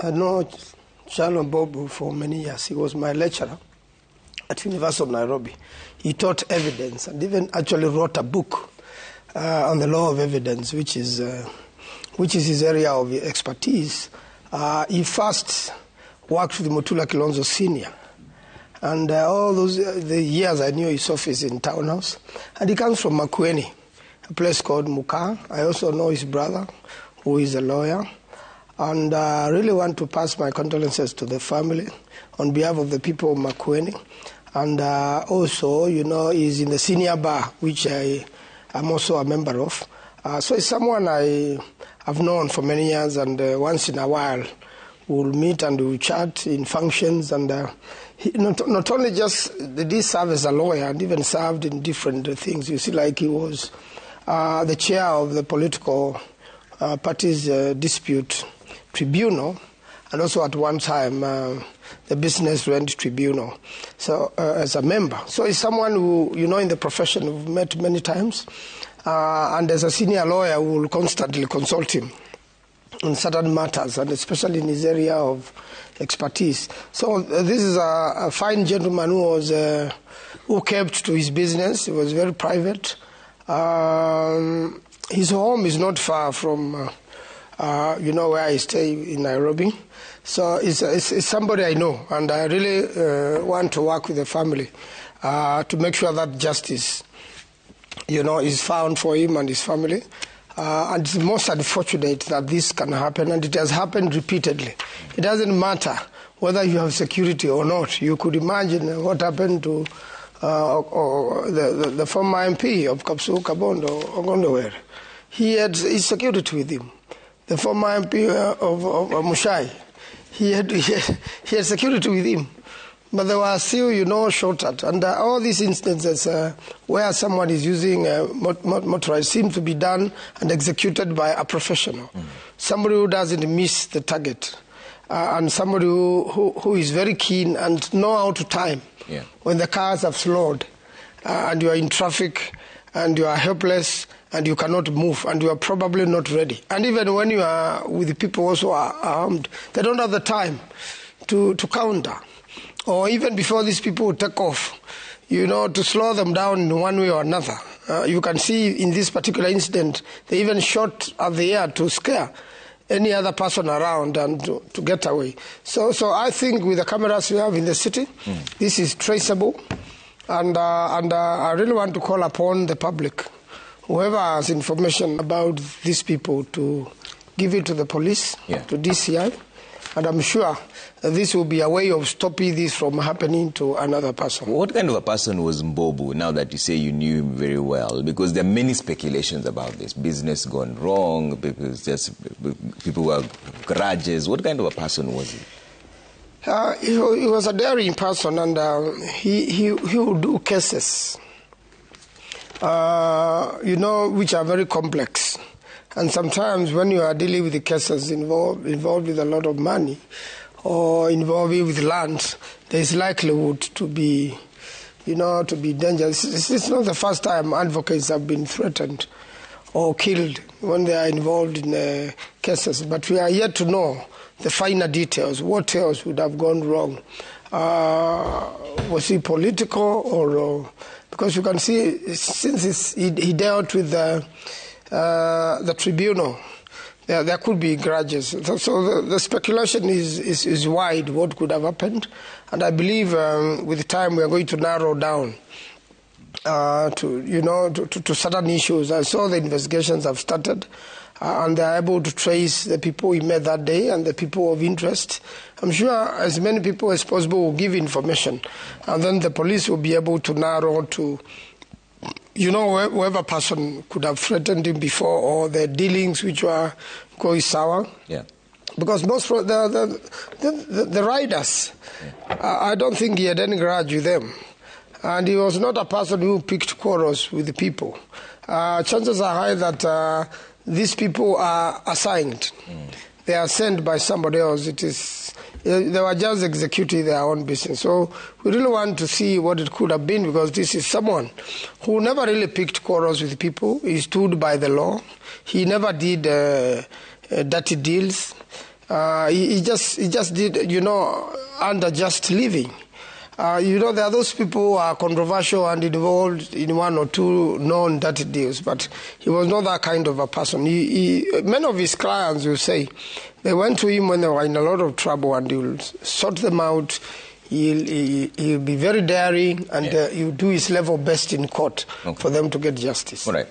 I know Kyalo Mbobu for many years. He was my lecturer at University of Nairobi. He taught evidence and even actually wrote a book on the law of evidence, which is his area of expertise. He first worked with Mutula Kilonzo Sr. And all the years I knew his office in Townhouse. And he comes from Makueni, a place called Muka. I also know his brother, who is a lawyer. And I really want to pass my condolences to the family on behalf of the people of Makueni. And also, he's in the senior bar, which I am also a member of. So he's someone I have known for many years, and once in a while we'll meet and we'll chat in functions. And he not only just did he serve as a lawyer, and even served in different things. You see, like he was the chair of the political parties dispute tribunal, and also at one time the business rent tribunal. So as a member, so he's someone who in the profession we've met many times, and as a senior lawyer, we will constantly consult him on certain matters, and especially in his area of expertise. So this is a fine gentleman who kept to his business. He was very private. His home is not far from where I stay in Nairobi. So it's somebody I know, and I really want to work with the family to make sure that justice, is found for him and his family. And it's most unfortunate that this can happen, and it has happened repeatedly. It doesn't matter whether you have security or not. You could imagine what happened to the former MP of Kapsu Kabondo, Ogondowere. He had his security with him. The former MP of Mushai, he had security with him. But they were still, shot at. And all these instances where someone is using motorized seem to be done and executed by a professional. Somebody who doesn't miss the target. And somebody who is very keen and know how to time. Yeah. When the cars have slowed and you are in traffic and you are helpless and you cannot move and you are probably not ready. And even when you are with people also are armed, they don't have the time to counter. Or even before these people take off, to slow them down in one way or another. You can see in this particular incident, they even shot at the air to scare any other person around and to get away. So I think with the cameras we have in the city, this is traceable. And I really want to call upon the public, whoever has information about these people, to give it to the police, to DCI. And I'm sure this will be a way of stopping this from happening to another person. What kind of a person was Mbobu, now that you say you knew him very well? Because there are many speculations about this. Business gone wrong, people were grudges. What kind of a person was he? He was a daring person, and he would do cases, which are very complex. And sometimes when you are dealing with the cases involved with a lot of money or involving with land, there is likelihood to be dangerous. It's not the first time advocates have been threatened or killed when they are involved in cases. But we are yet to know the finer details. What else would have gone wrong? Was he political or because you can see since he dealt with the tribunal, there could be grudges. So the speculation is wide what could have happened, and I believe with time we are going to narrow down to certain issues. I saw the investigations have started, and they are able to trace the people we met that day and the people of interest. I'm sure as many people as possible will give information, and then the police will be able to narrow to whoever person could have threatened him before, or their dealings which were going sour. Yeah. Because most the riders, I don't think he had any grudge with them. And he was not a person who picked quarrels with the people. Chances are high that these people are assigned. They are sent by somebody else. They were just executing their own business. So we really want to see what it could have been, because this is someone who never really picked quarrels with people. He stood by the law. He never did dirty deals. He just did, under just living. There are those people who are controversial and involved in one or two known dirty deals, but he was not that kind of a person. Many of his clients will say they went to him when they were in a lot of trouble, and he will sort them out. He'll be very daring, and he'll do his level best in court for them to get justice. All right.